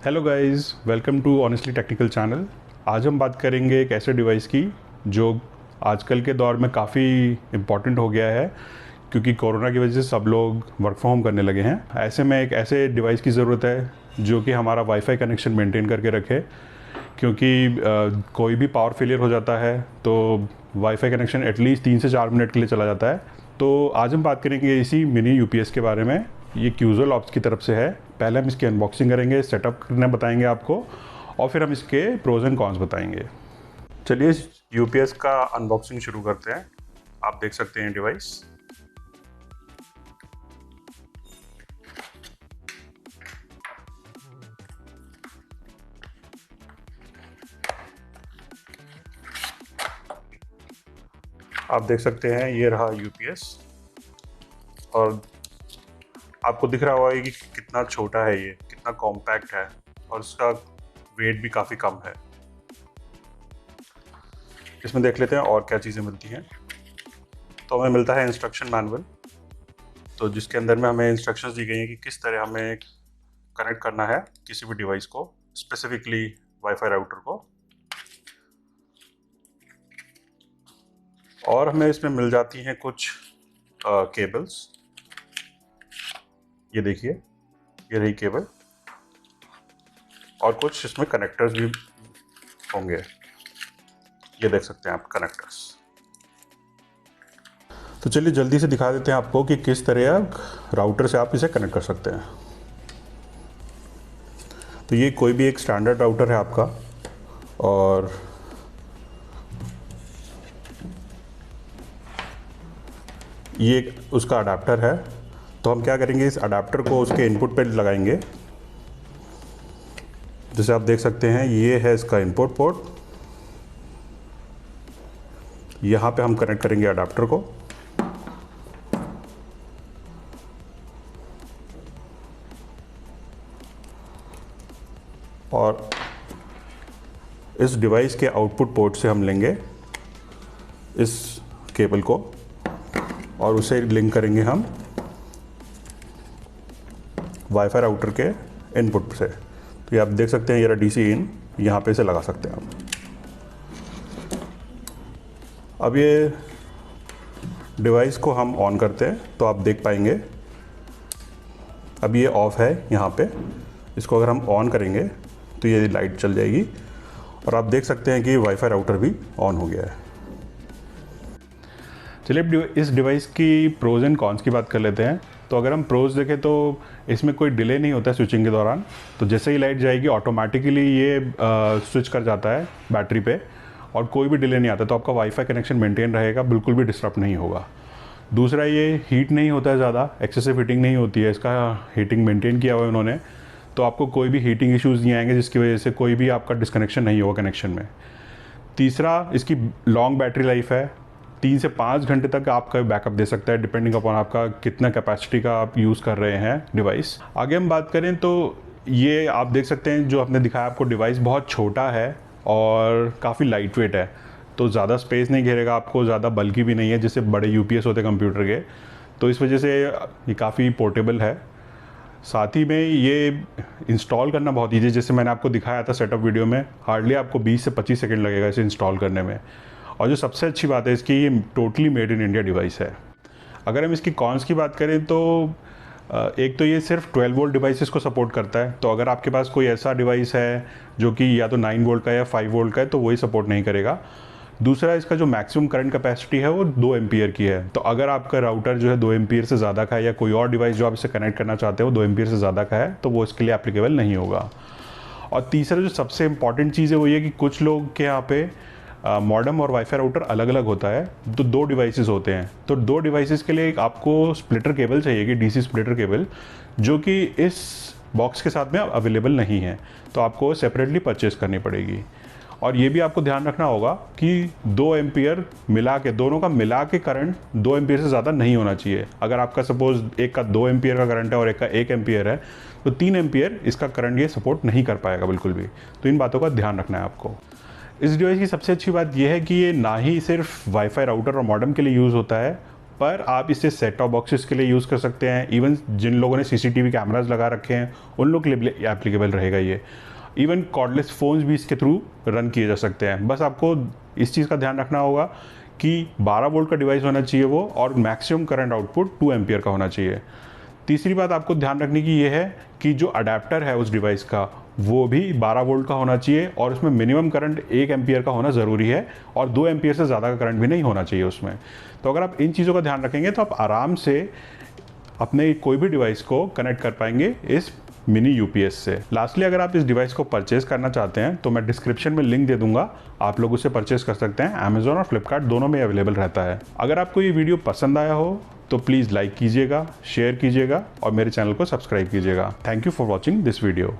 Hello guys, welcome to honestly technical channel. आज हम बात करेंगे एक ऐसे डिवाइस की जो आजकल के दौर में काफ़ी इम्पॉर्टेंट हो गया है, क्योंकि कोरोना की वजह से सब लोग वर्क फ्रॉम होम करने लगे हैं। ऐसे में एक ऐसे डिवाइस की ज़रूरत है जो कि हमारा वाईफाई कनेक्शन मेंटेन करके रखे, क्योंकि कोई भी पावर फेलियर हो जाता है तो वाईफाई कनेक्शन एटलीस्ट 3 से 4 मिनट के लिए चला जाता है। तो आज हम बात करेंगे इसी मिनी यूपीएस के बारे में। ये क्यूजल ऑप्स की तरफ से है। पहले हम इसकी अनबॉक्सिंग करेंगे, सेटअप करना बताएंगे आपको, और फिर हम इसके प्रोज एंड कॉन्स बताएंगे। चलिए इस यूपीएस का अनबॉक्सिंग शुरू करते हैं। आप देख सकते हैं डिवाइस। आप देख सकते हैं ये रहा यूपीएस, और आपको दिख रहा होगा कि कितना छोटा है, ये कितना कॉम्पैक्ट है, और इसका वेट भी काफ़ी कम है। इसमें देख लेते हैं और क्या चीज़ें मिलती हैं। तो हमें मिलता है इंस्ट्रक्शन मैनुअल, तो जिसके अंदर में हमें इंस्ट्रक्शंस दी गई हैं कि किस तरह हमें कनेक्ट करना है किसी भी डिवाइस को, स्पेसिफिकली वाईफाई राउटर को। और हमें इसमें मिल जाती हैं कुछ केबल्स। ये देखिए, ये रही केबल, और कुछ इसमें कनेक्टर्स भी होंगे। ये देख सकते हैं आप कनेक्टर्स। तो चलिए जल्दी से दिखा देते हैं आपको कि किस तरह राउटर से आप इसे कनेक्ट कर सकते हैं। तो ये कोई भी एक स्टैंडर्ड राउटर है आपका, और ये उसका अडाप्टर है। तो हम क्या करेंगे, इस अडाप्टर को उसके इनपुट पे लगाएंगे। जैसे आप देख सकते हैं ये है इसका इनपुट पोर्ट। यहाँ पे हम कनेक्ट करेंगे अडाप्टर को। और इस डिवाइस के आउटपुट पोर्ट से हम लेंगे इस केबल को और उसे लिंक करेंगे हम वाईफाई राउटर के इनपुट से। तो ये आप देख सकते हैं ये डीसी इन, यहाँ पे इसे लगा सकते हैं आप। अब ये डिवाइस को हम ऑन करते हैं तो आप देख पाएंगे अब ये ऑफ है यहाँ पे। इसको अगर हम ऑन करेंगे तो ये लाइट चल जाएगी, और आप देख सकते हैं कि वाईफाई राउटर भी ऑन हो गया है। चलिए इस डिवाइस की प्रोज एंड कॉन्स की बात कर लेते हैं। तो अगर हम प्रोज देखें तो इसमें कोई डिले नहीं होता है स्विचिंग के दौरान। तो जैसे ही लाइट जाएगी ऑटोमेटिकली ये स्विच कर जाता है बैटरी पे, और कोई भी डिले नहीं आता। तो आपका वाईफाई कनेक्शन मेंटेन रहेगा, बिल्कुल भी डिस्टर्ब नहीं होगा। दूसरा, ये हीट नहीं होता है ज़्यादा, एक्सेसिव हीटिंग नहीं होती है। इसका हीटिंग मेंटेन किया हुआ है उन्होंने, तो आपको कोई भी हीटिंग इश्यूज़ नहीं आएंगे जिसकी वजह से कोई भी आपका डिस्कनेक्शन नहीं होगा कनेक्शन में। तीसरा, इसकी लॉन्ग बैटरी लाइफ है। 3 से 5 घंटे तक आपका बैकअप दे सकता है, डिपेंडिंग अपॉन आपका कितना कैपेसिटी का आप यूज़ कर रहे हैं डिवाइस। आगे हम बात करें तो ये आप देख सकते हैं, जो आपने दिखाया आपको डिवाइस बहुत छोटा है और काफ़ी लाइट वेट है। तो ज़्यादा स्पेस नहीं घेरेगा आपको, ज़्यादा बल्कि भी नहीं है जैसे बड़े यूपीएस होते हैं कंप्यूटर के। तो इस वजह से ये काफ़ी पोर्टेबल है। साथ ही में ये इंस्टॉल करना बहुत ईजी है। जैसे मैंने आपको दिखाया था सेटअप वीडियो में, हार्डली आपको 20 से 25 सेकंड लगेगा इसे इंस्टॉल करने में। और जो सबसे अच्छी बात है इसकी, ये totally made in India device है। अगर हम इसकी कॉन्स की बात करें तो एक तो ये सिर्फ 12 वोल्ट डिवाइसेस को सपोर्ट करता है। तो अगर आपके पास कोई ऐसा डिवाइस है जो कि या तो 9 वोल्ट का या 5 वोल्ट का है तो वही सपोर्ट नहीं करेगा। दूसरा, इसका जो मैक्सिमम करंट कैपेसिटी है वो 2 एम्पियर की है। तो अगर आपका राउटर जो है 2 एम्पियर से ज़्यादा का है, या कोई और डिवाइस जो आप इसे कनेक्ट करना चाहते हो 2 एम्पियर से ज़्यादा का है, तो वो इसके लिए एप्लीकेबल नहीं होगा। और तीसरा जो सबसे इंपॉर्टेंट चीज़ है वो ये कि कुछ लोग के यहाँ पे मॉडेम और वाईफाई राउटर अलग अलग होता है, तो 2 डिवाइसेस होते हैं। तो 2 डिवाइसेस के लिए आपको स्प्लिटर केबल चाहिएगी, डीसी स्प्लिटर केबल, जो कि इस बॉक्स के साथ में अवेलेबल नहीं है। तो आपको सेपरेटली परचेस करनी पड़ेगी। और ये भी आपको ध्यान रखना होगा कि 2 एम्पियर मिला के, दोनों का मिला के करंट 2 एम्पियर से ज़्यादा नहीं होना चाहिए। अगर आपका सपोज एक का 2 एम्पियर का करंट है और एक का 1 एम्पियर है, तो 3 एम्पियर इसका करंट ये सपोर्ट नहीं कर पाएगा बिल्कुल भी। तो इन बातों का ध्यान रखना है आपको। इस डिवाइस की सबसे अच्छी बात यह है कि ये ना ही सिर्फ वाईफाई राउटर और मॉडेम के लिए यूज़ होता है, पर आप इसे सेट टॉप बॉक्सेस के लिए यूज़ कर सकते हैं। इवन जिन लोगों ने सीसीटीवी कैमराज लगा रखे हैं उन लोग के लिए एप्लीकेबल रहेगा ये। इवन कॉर्डलेस फ़ोन्स भी इसके थ्रू रन किए जा सकते हैं। बस आपको इस चीज़ का ध्यान रखना होगा कि 12 वोल्ट का डिवाइस होना चाहिए वो, और मैक्सिमम करंट आउटपुट 2 एम्पियर का होना चाहिए। तीसरी बात आपको ध्यान रखने की ये है कि जो अडेप्टर है उस डिवाइस का वो भी 12 वोल्ट का होना चाहिए, और उसमें मिनिमम करंट 1 एम्पियर का होना ज़रूरी है, और 2 एम्पियर से ज़्यादा का करंट भी नहीं होना चाहिए उसमें। तो अगर आप इन चीज़ों का ध्यान रखेंगे तो आप आराम से अपने कोई भी डिवाइस को कनेक्ट कर पाएंगे इस मिनी यूपीएस से। लास्टली, अगर आप इस डिवाइस को परचेज करना चाहते हैं तो मैं डिस्क्रिप्शन में लिंक दे दूंगा, आप लोग उसे परचेज कर सकते हैं। अमेजोन और फ्लिपकार्ट दोनों में अवेलेबल रहता है। अगर आपको ये वीडियो पसंद आया हो तो प्लीज़ लाइक कीजिएगा, शेयर कीजिएगा और मेरे चैनल को सब्सक्राइब कीजिएगा। Thank you for watching this video.